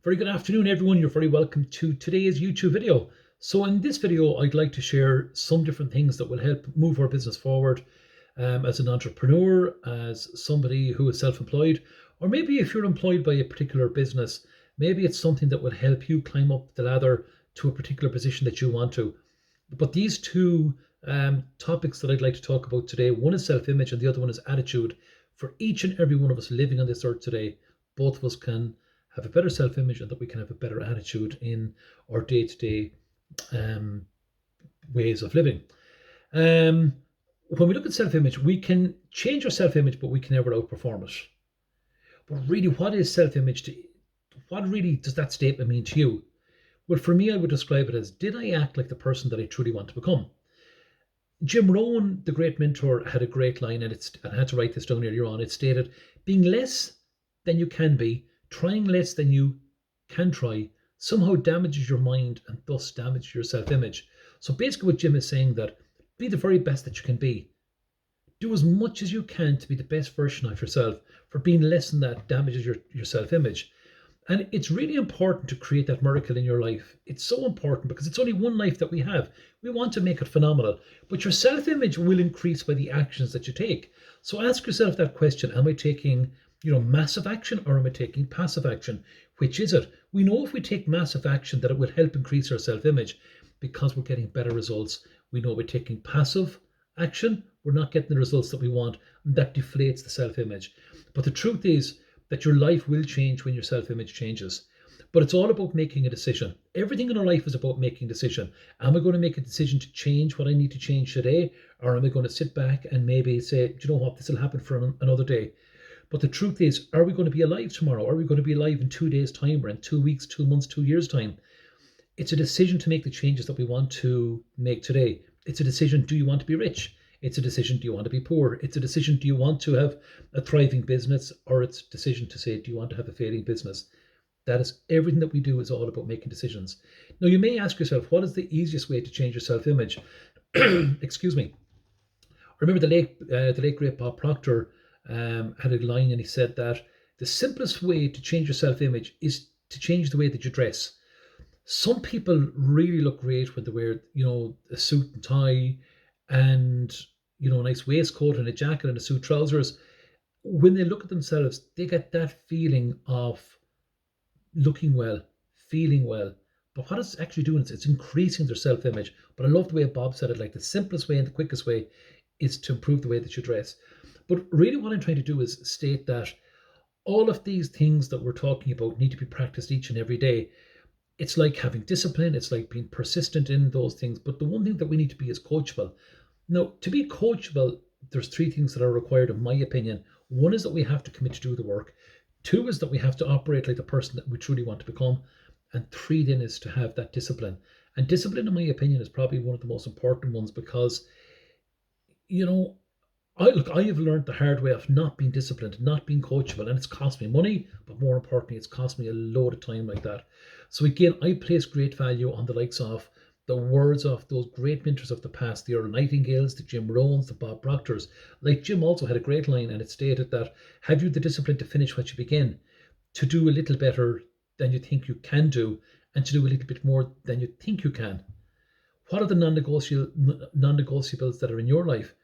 Very good afternoon, everyone. You're very welcome to today's YouTube video. So in this video, I'd like to share some different things that will help move our business forward as an entrepreneur, as somebody who is self-employed, or maybe if you're employed by a particular business, maybe it's something that would help you climb up the ladder to a particular position that you want to. But these two topics that I'd like to talk about today, one is self-image and the other one is attitude. For each and every one of us living on this earth today, both of us can have a better self-image and that we can have a better attitude in our day-to-day ways of living. When we look at self-image, we can change our self-image, but we can never outperform it. But really, what is self-image? What really does that statement mean to you? Well, for me, I would describe it as, did I act like the person that I truly want to become? Jim Rohn, the great mentor, had a great line, and I had to write this down earlier on. It stated, being less than you can be, trying less than you can try, somehow damages your mind and thus damages your self-image. So basically what Jim is saying that be the very best that you can be. Do as much as you can to be the best version of yourself. For being less than that damages your self-image. And it's really important to create that miracle in your life. It's so important because it's only one life that we have. We want to make it phenomenal, but your self-image will increase by the actions that you take. So ask yourself that question, am I taking massive action or am I taking passive action? Which is it? We know if we take massive action that it will help increase our self-image because we're getting better results. We know we're taking passive action, we're not getting the results that we want, and that deflates the self-image. But the truth is that your life will change when your self-image changes. But it's all about making a decision. Everything in our life is about making a decision. Am I going to make a decision to change what I need to change today? Or am I going to sit back and maybe say, do you know what, this will happen for another day? But the truth is, are we going to be alive tomorrow? Are we going to be alive in 2 days' time or in 2 weeks, 2 months, 2 years' time? It's a decision to make the changes that we want to make today. It's a decision, do you want to be rich? It's a decision, do you want to be poor? It's a decision, do you want to have a thriving business? Or it's a decision to say, do you want to have a failing business? That is, everything that we do is all about making decisions. Now, you may ask yourself, what is the easiest way to change your self-image? Excuse me. Remember the late great Bob Proctor had a line, and he said that the simplest way to change your self-image is to change the way that you dress. Some people really look great when they wear, a suit and tie and, a nice waistcoat and a jacket and a suit trousers. When they look at themselves, they get that feeling of looking well, feeling well. But what it's actually doing is it's increasing their self-image. But I love the way Bob said it, like the simplest way and the quickest way is to improve the way that you dress. But really what I'm trying to do is state that all of these things that we're talking about need to be practiced each and every day. It's like having discipline. It's like being persistent in those things. But the one thing that we need to be is coachable. Now, to be coachable, there's 3 things that are required, in my opinion. One is that we have to commit to do the work. 2 is that we have to operate like the person that we truly want to become. And 3 then is to have that discipline. And discipline, in my opinion, is probably one of the most important ones because, I have learned the hard way of not being disciplined, not being coachable, and it's cost me money, but more importantly, it's cost me a load of time like that. So again, I place great value on the likes of the words of those great mentors of the past, the Earl Nightingales, the Jim Rohns, the Bob Proctors. Like Jim also had a great line, and it stated that, have you the discipline to finish what you begin, to do a little better than you think you can do, and to do a little bit more than you think you can? What are the non-negotiables that are in your life?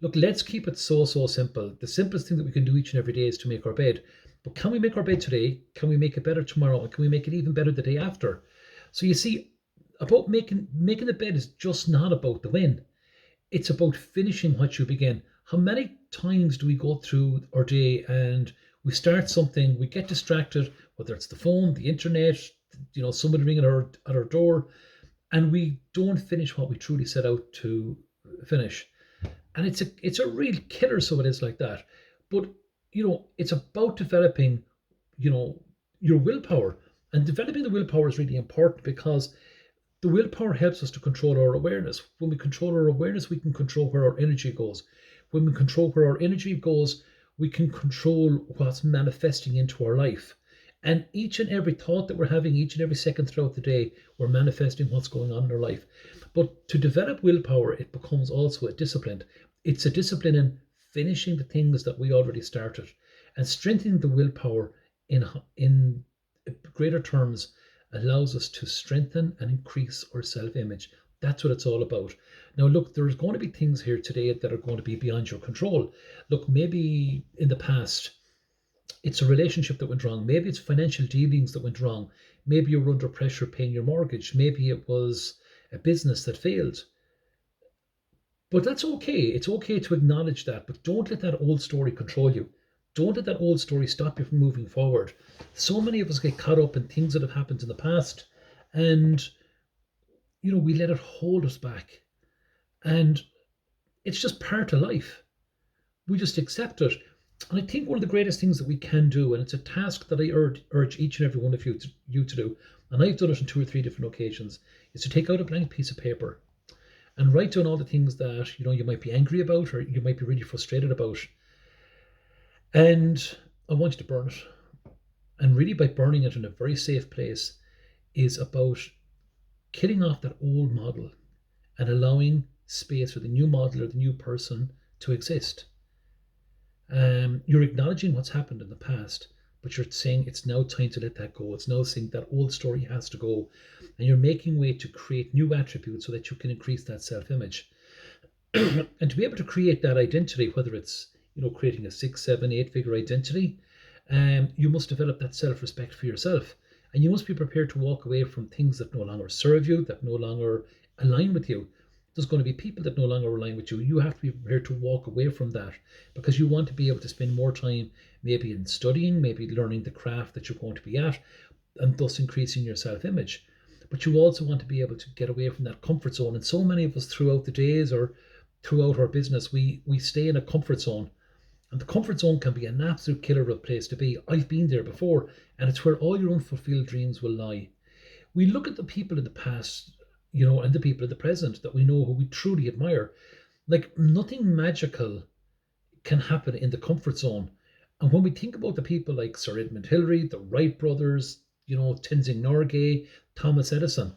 Look, let's keep it so simple. The simplest thing that we can do each and every day is to make our bed. But can we make our bed today? Can we make it better tomorrow? And can we make it even better the day after? So you see, about making the bed is just not about the win. It's about finishing what you begin. How many times do we go through our day and we start something, we get distracted, whether it's the phone, the internet, somebody ringing at our door, and we don't finish what we truly set out to finish. And it's a real killer, so it is like that. But it's about developing your willpower. And developing the willpower is really important because the willpower helps us to control our awareness. When we control our awareness, we can control where our energy goes. When we control where our energy goes, we can control what's manifesting into our life. And each and every thought that we're having, each and every second throughout the day, we're manifesting what's going on in our life. But to develop willpower, it becomes also a discipline. It's a discipline in finishing the things that we already started and strengthening the willpower in greater terms, allows us to strengthen and increase our self-image. That's what it's all about. Now, look, there's going to be things here today that are going to be beyond your control. Look, maybe in the past, it's a relationship that went wrong. Maybe it's financial dealings that went wrong. Maybe you were under pressure paying your mortgage. Maybe it was a business that failed. But that's okay. It's okay to acknowledge that, but don't let that old story control you. Don't let that old story stop you from moving forward. So many of us get caught up in things that have happened in the past, and we let it hold us back. And it's just part of life. We just accept it. And I think one of the greatest things that we can do, and it's a task that I urge each and every one of you to do, and I've done it on 2 or 3 different occasions, is to take out a blank piece of paper and write down all the things that you might be angry about, or you might be really frustrated about. And I want you to burn it. And really, by burning it in a very safe place, is about killing off that old model and allowing space for the new model or the new person to exist. You're acknowledging what's happened in the past, but you're saying it's now time to let that go. It's now saying that old story has to go. And you're making way to create new attributes so that you can increase that self-image. And to be able to create that identity, whether it's creating a 6, 7, 8-figure identity, you must develop that self-respect for yourself. And you must be prepared to walk away from things that no longer serve you, that no longer align with you. There's going to be people that no longer align with you. You have to be prepared to walk away from that, because you want to be able to spend more time maybe in studying, maybe learning the craft that you're going to be at, and thus increasing your self-image. But you also want to be able to get away from that comfort zone. And so many of us throughout the days or throughout our business, we stay in a comfort zone. And the comfort zone can be an absolute killer of a place to be. I've been there before, and it's where all your unfulfilled dreams will lie. We look at the people in the past, and the people in the present that we know, who we truly admire. Like, nothing magical can happen in the comfort zone. And when we think about the people like Sir Edmund Hillary, the Wright brothers, Tenzing Norgay, Thomas Edison,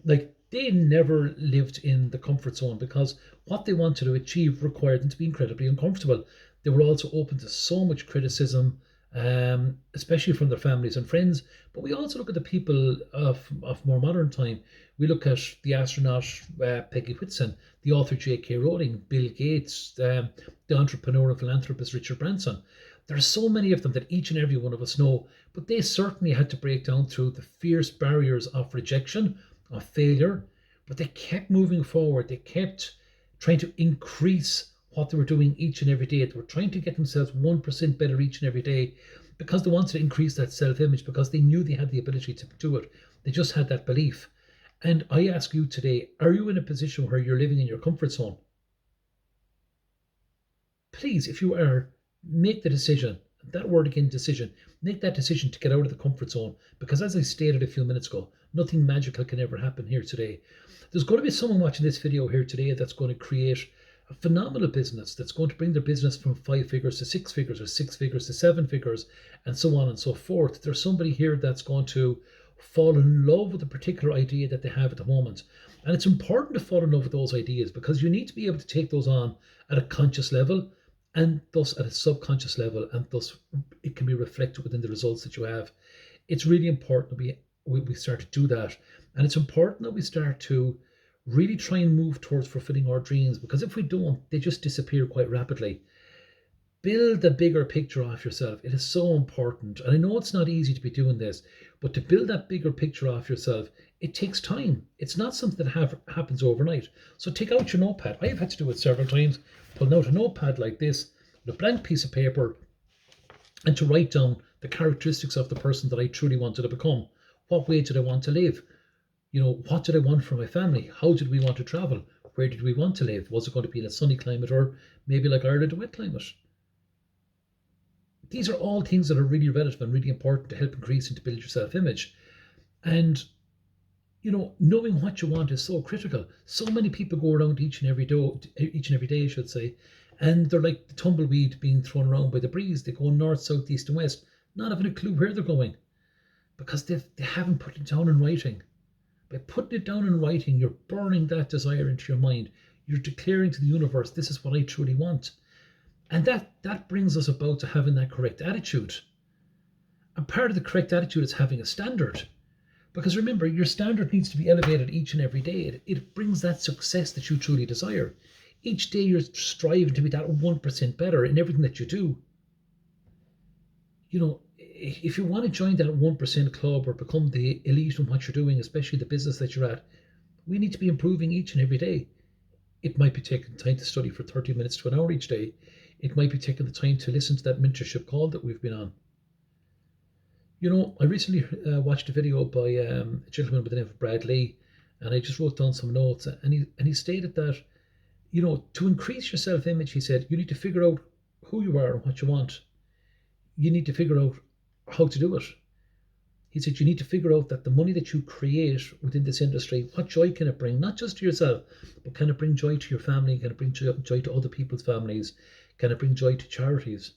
like, they never lived in the comfort zone, because what they wanted to achieve required them to be incredibly uncomfortable. They were also open to so much criticism, especially from their families and friends. But we also look at the people of more modern time. We look at the astronaut Peggy Whitson, the author J.K. Rowling, Bill Gates, the entrepreneur and philanthropist Richard Branson. There are so many of them that each and every one of us know, but they certainly had to break down through the fierce barriers of rejection, of failure, but they kept moving forward. They kept trying to increase what they were doing each and every day. They were trying to get themselves 1% better each and every day, because they wanted to increase that self-image, because they knew they had the ability to do it. They just had that belief. And I ask you today, are you in a position where you're living in your comfort zone? Please, if you are, make the decision. That word again, decision. Make that decision to get out of the comfort zone, because as I stated a few minutes ago, nothing magical can ever happen here today. There's going to be someone watching this video here today that's going to create a phenomenal business, that's going to bring their business from 5 figures to 6 figures, or 6 figures to 7 figures, and so on and so forth. There's somebody here that's going to fall in love with a particular idea that they have at the moment. And it's important to fall in love with those ideas, because you need to be able to take those on at a conscious level, and thus at a subconscious level, and thus it can be reflected within the results that you have. It's really important that we start to do that. And it's important that we start to really try and move towards fulfilling our dreams, because if we don't, they just disappear quite rapidly. Build a bigger picture of yourself. It is so important. And I know it's not easy to be doing this, but to build that bigger picture of yourself, it takes time. It's not something that happens overnight. So take out your notepad. I have had to do it several times, pulling out a notepad like this, with a blank piece of paper, and to write down the characteristics of the person that I truly wanted to become. What way did I want to live? What did I want for my family? How did we want to travel? Where did we want to live? Was it going to be in a sunny climate, or maybe like Ireland, a wet climate? These are all things that are really relevant and really important to help increase and to build your self-image. And, knowing what you want is so critical. So many people go around each and every day, I should say, and they're like the tumbleweed being thrown around by the breeze. They go north, south, east, and west, not having a clue where they're going, because they haven't put it down in writing. By putting it down in writing, you're burning that desire into your mind. You're declaring to the universe, this is what I truly want. And that brings us about to having that correct attitude. And part of the correct attitude is having a standard. Because remember, your standard needs to be elevated each and every day. It brings that success that you truly desire. Each day you're striving to be that 1% better in everything that you do. You know, if you want to join that 1% club or become the elite in what you're doing, especially the business that you're at, we need to be improving each and every day. It might be taking time to study for 30 minutes to an hour each day. It might be taking the time to listen to that mentorship call that we've been on. You know, I recently watched a video by a gentleman by the name of Brad Lee, and I just wrote down some notes, and he stated that, you know, to increase your self-image, he said, you need to figure out who you are and what you want. You need to figure out how to do it. He said you need to figure out that the money that you create within this industry, what joy can it bring, not just to yourself, but can it bring joy to your family? Can it bring joy to other people's families? Can it bring joy to charities?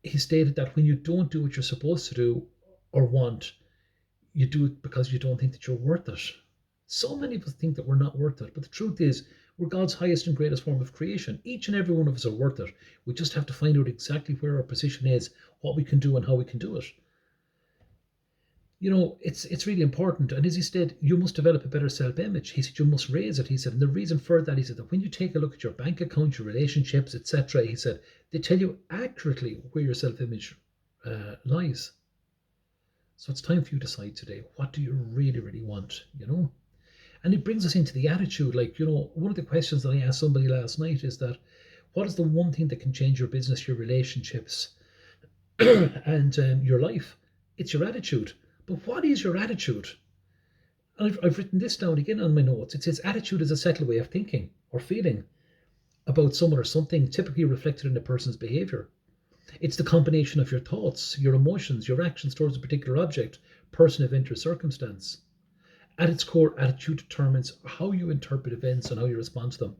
He stated that when you don't do what you're supposed to do or want, you do it because you don't think that you're worth it. So many of us think that we're not worth it, but the truth is, we're God's highest and greatest form of creation. Each and every one of us are worth it. We just have to find out exactly where our position is, what we can do, and how we can do it. You know, it's really important. And as he said, you must develop a better self-image. He said you must raise it. He said, and the reason for that, he said that when you take a look at your bank account, your relationships, etc., he said they tell you accurately where your self-image lies. So it's time for you to decide today, what do you really, really want? You know. And it brings us into the attitude. Like, you know, one of the questions that I asked somebody last night is that, what is the one thing that can change your business, your relationships, and your life? It's your attitude. But what is your attitude? I've written this down again on my notes. It says attitude is a settled way of thinking or feeling about someone or something, typically reflected in a person's behavior. It's the combination of your thoughts, your emotions, your actions towards a particular object, person, event, or circumstance. At its core, attitude determines how you interpret events and how you respond to them.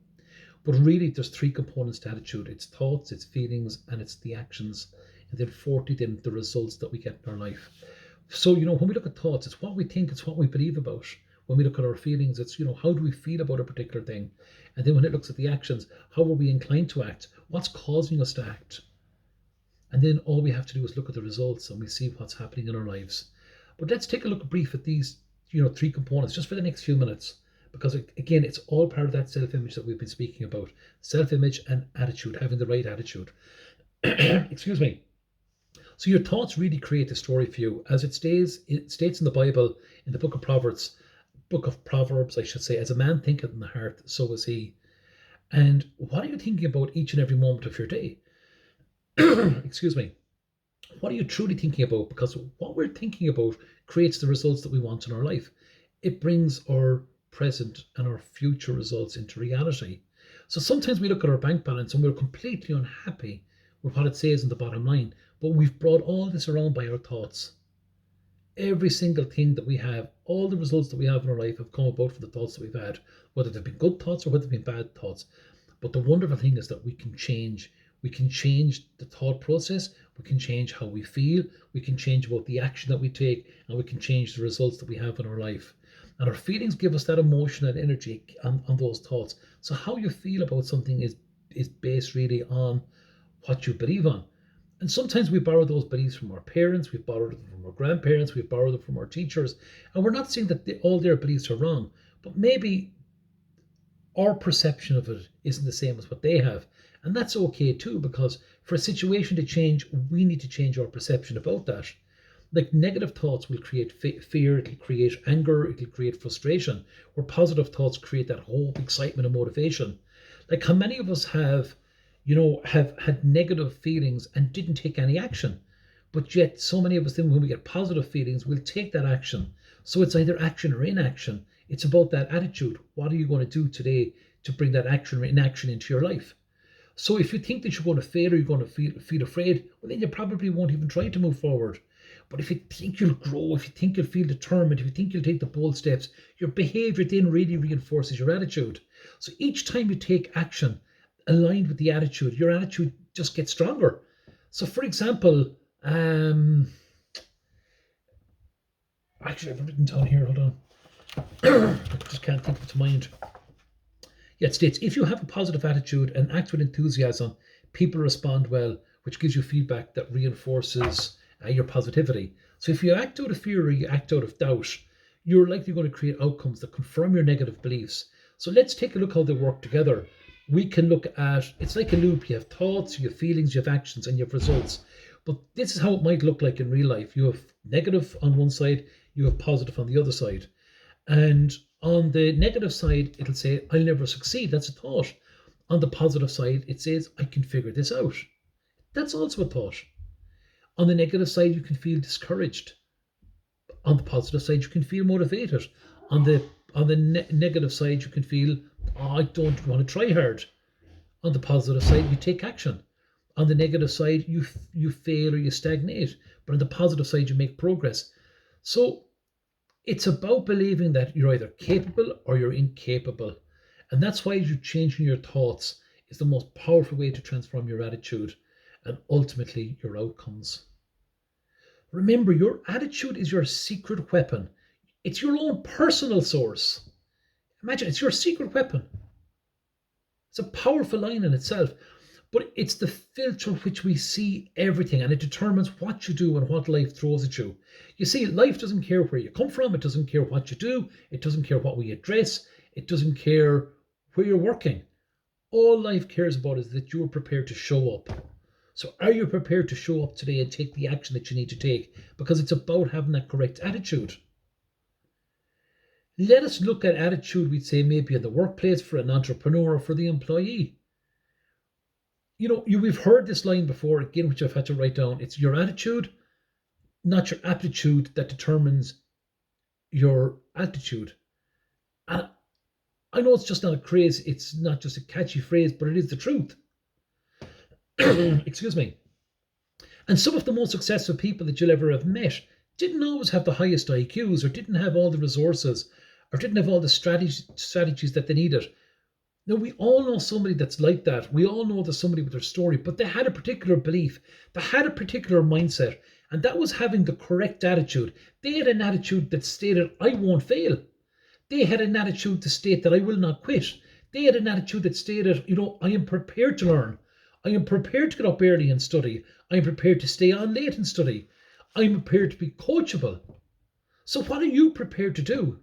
But really, there's three components to attitude. It's thoughts, it's feelings, and it's the actions. And then fourthly, then the results that we get in our life. So, you know, when we look at thoughts, it's what we think, it's what we believe about. When we look at our feelings, it's, you know, how do we feel about a particular thing? And then when it looks at the actions, how are we inclined to act? What's causing us to act? And then all we have to do is look at the results and we see what's happening in our lives. But let's take a look brief at these, you know, three components just for the next few minutes, because again, it's all part of that self-image that we've been speaking about. Self-image and attitude, having the right attitude. Excuse me. So your thoughts really create the story for you. As it states in the Bible, in the book of Proverbs, I should say, as a man thinketh in the heart, so is he. And what are you thinking about each and every moment of your day? Excuse me. What are you truly thinking about? Because what we're thinking about creates the results that we want in our life. It brings our present and our future results into reality. So sometimes we look at our bank balance and we're completely unhappy with what it says in the bottom line, but we've brought all this around by our thoughts. Every single thing that we have, all the results that we have in our life have come about from the thoughts that we've had, whether they've been good thoughts or whether they've been bad thoughts. But the wonderful thing is that we can change. We can change the thought process. We can change how we feel. We can change about the action that we take, and we can change the results that we have in our life. And our feelings give us that emotion and energy on those thoughts. So how you feel about something is based really on what you believe on. And sometimes we borrow those beliefs from our parents, we've borrowed them from our grandparents, we've borrowed them from our teachers. And we're not saying that all their beliefs are wrong, but maybe our perception of it isn't the same as what they have. And that's okay too, because for a situation to change, we need to change our perception about that. Like negative thoughts will create fear, it'll create anger, it'll create frustration, where positive thoughts create that hope, excitement, and motivation. Like how many of us have had negative feelings and didn't take any action. But yet so many of us then when we get positive feelings, we'll take that action. So it's either action or inaction. It's about that attitude. What are you going to do today to bring that action or inaction into your life? So if you think that you're going to fail or you're going to feel afraid, well then you probably won't even try to move forward. But if you think you'll grow, if you think you'll feel determined, if you think you'll take the bold steps, your behavior then really reinforces your attitude. So each time you take action, aligned with the attitude, your attitude just gets stronger. So for example, actually I've written down here, hold on. I just can't think of it to mind. Yeah, it states, if you have a positive attitude and act with enthusiasm, people respond well, which gives you feedback that reinforces your positivity. So if you act out of fear or you act out of doubt, you're likely going to create outcomes that confirm your negative beliefs. So let's take a look how they work together. We can look at, it's like a loop. You have thoughts, you have feelings, you have actions, and you have results. But this is how it might look like in real life. You have negative on one side, you have positive on the other side. And on the negative side, it'll say, I'll never succeed. That's a thought. On the positive side, it says, I can figure this out. That's also a thought. On the negative side, you can feel discouraged. On the positive side, you can feel motivated. On the negative side, you can feel, oh, I don't want to try hard. On the positive side, you take action. On the negative side, you fail or you stagnate. But on the positive side, you make progress. So it's about believing that you're either capable or you're incapable. And that's why you changing your thoughts is the most powerful way to transform your attitude and ultimately your outcomes. Remember, your attitude is your secret weapon. It's your own personal source. Imagine, it's your secret weapon. It's a powerful line in itself, but it's the filter which we see everything, and it determines what you do and what life throws at you. You see, life doesn't care where you come from. It doesn't care what you do. It doesn't care what we address. It doesn't care where you're working. All life cares about is that you are prepared to show up. So are you prepared to show up today and take the action that you need to take? Because it's about having that correct attitude. Let us look at attitude, we'd say maybe in the workplace for an entrepreneur or for the employee. We've heard this line before, again, which I've had to write down. It's your attitude, not your aptitude, that determines your altitude. And I know it's just not a craze, it's not just a catchy phrase, but it is the truth. Excuse me. And some of the most successful people that you'll ever have met didn't always have the highest IQs, or didn't have all the resources, or didn't have all the strategies that they needed. Now, we all know somebody that's like that. We all know there's somebody with their story, but they had a particular belief. They had a particular mindset, and that was having the correct attitude. They had an attitude that stated, I won't fail. They had an attitude to state that I will not quit. They had an attitude that stated, I am prepared to learn. I am prepared to get up early and study. I am prepared to stay on late and study. I am prepared to be coachable. So what are you prepared to do?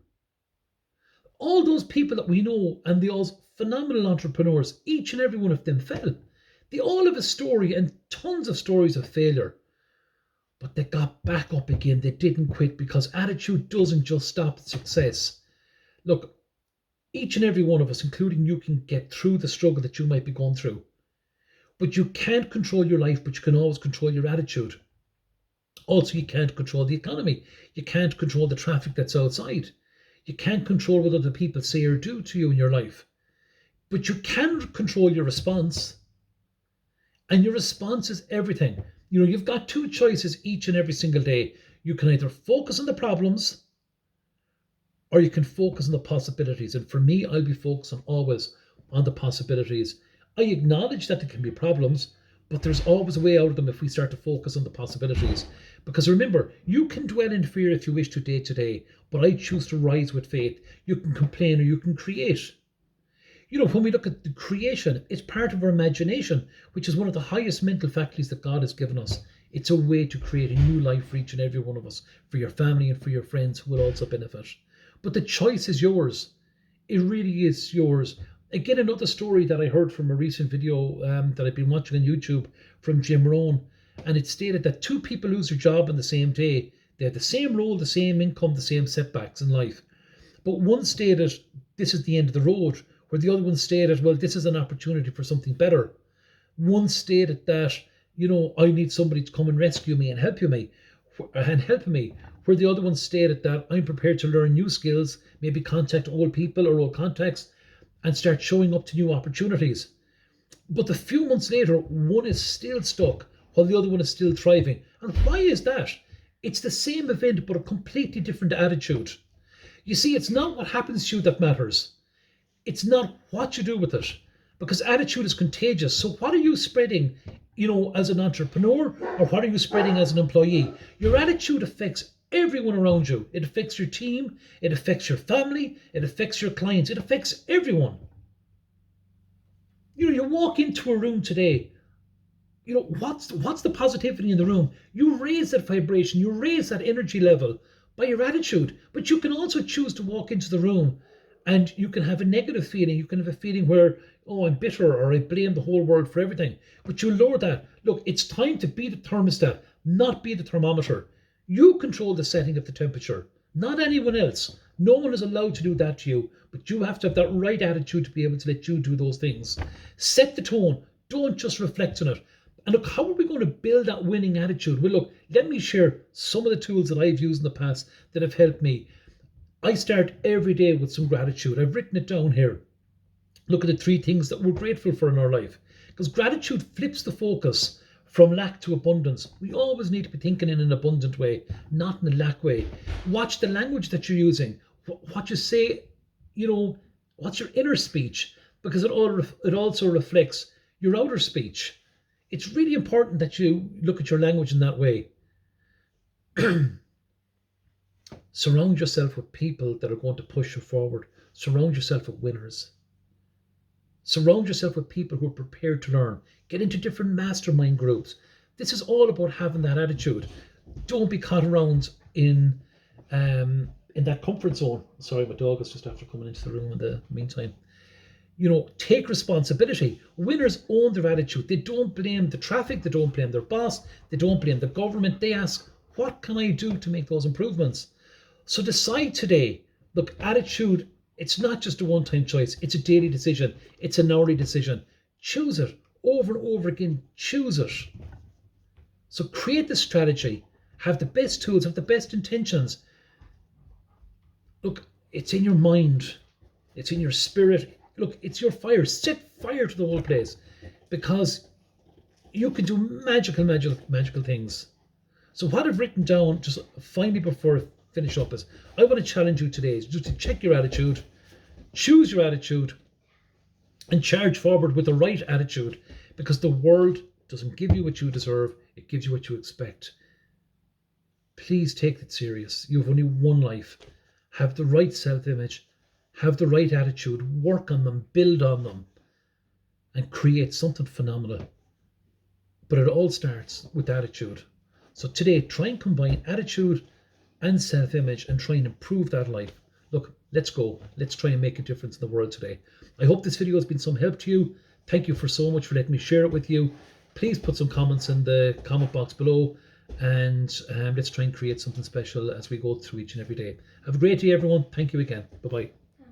All those people that we know, and those phenomenal entrepreneurs, each and every one of them fell. They all have a story and tons of stories of failure. But they got back up again. They didn't quit, because attitude doesn't just stop at success. Look, each and every one of us, including you, can get through the struggle that you might be going through. But you can't control your life, but you can always control your attitude. Also, you can't control the economy. You can't control the traffic that's outside. You can't control what other people say or do to you in your life. But you can control your response. And your response is everything. You've got two choices each and every single day. You can either focus on the problems, or you can focus on the possibilities. And for me, I'll be focusing always on the possibilities. I acknowledge that there can be problems, but there's always a way out of them if we start to focus on the possibilities. Because remember, you can dwell in fear if you wish to day to day, but I choose to rise with faith. You can complain or you can create. When we look at the creation, it's part of our imagination, which is one of the highest mental faculties that God has given us. It's a way to create a new life for each and every one of us, for your family and for your friends who will also benefit. But the choice is yours. It really is yours. Again, another story that I heard from a recent video that I've been watching on YouTube from Jim Rohn, and it stated that two people lose their job on the same day. They had the same role, the same income, the same setbacks in life. But one stated, this is the end of the road, where the other one stated, well, this is an opportunity for something better. One stated that, I need somebody to come and rescue me and help me, where the other one stated that I'm prepared to learn new skills, maybe contact old people or old contacts, and start showing up to new opportunities. But a few months later, one is still stuck while the other one is still thriving. And why is that? It's the same event, but a completely different attitude. You see, it's not what happens to you that matters. It's not what you do with it, because attitude is contagious. So what are you spreading, as an entrepreneur, or what are you spreading as an employee? Your attitude affects everyone around you. It affects your team, it affects your family, it affects your clients, it affects everyone. You walk into a room today, What's the positivity in the room? You raise that vibration, you raise that energy level by your attitude. But you can also choose to walk into the room and you can have a negative feeling. You can have a feeling where, oh, I'm bitter or I blame the whole world for everything. But you lower that. Look, it's time to be the thermostat, not be the thermometer. You control the setting of the temperature, not anyone else. No one is allowed to do that to you, but you have to have that right attitude to be able to let you do those things. Set the tone. Don't just reflect on it. And look, how are we going to build that winning attitude? Well, look, let me share some of the tools that I've used in the past that have helped me. I start every day with some gratitude. I've written it down here. Look at the 3 things that we're grateful for in our life. Because gratitude flips the focus from lack to abundance. We always need to be thinking in an abundant way, not in a lack way. Watch the language that you're using. What you say, what's your inner speech? Because it also reflects your outer speech. It's really important that you look at your language in that way. Surround yourself with people that are going to push you forward. Surround yourself with winners. Surround yourself with people who are prepared to learn. Get into different mastermind groups. This is all about having that attitude. Don't be caught around in that comfort zone. Sorry, my dog is just after coming into the room in the meantime. Take responsibility. Winners own their attitude. They don't blame the traffic. They don't blame their boss. They don't blame the government. They ask, what can I do to make those improvements? So decide today. Look, attitude, it's not just a one-time choice. It's a daily decision. It's an hourly decision. Choose it over and over again. Choose it. So create the strategy. Have the best tools. Have the best intentions. Look, it's in your mind. It's in your spirit. Look, it's your fire. Set fire to the whole place because you can do magical things. So what I've written down, just finally before I finish up, is I want to challenge you today is just to check your attitude, choose your attitude, and charge forward with the right attitude because the world doesn't give you what you deserve. It gives you what you expect. Please take it serious. You have only one life. Have the right self-image. Have the right attitude, work on them, build on them, and create something phenomenal. But it all starts with attitude. So today, try and combine attitude and self-image and try and improve that life. Look, let's go. Let's try and make a difference in the world today. I hope this video has been some help to you. Thank you so much for letting me share it with you. Please put some comments in the comment box below and let's try and create something special as we go through each and every day. Have a great day, everyone. Thank you again. Bye-bye.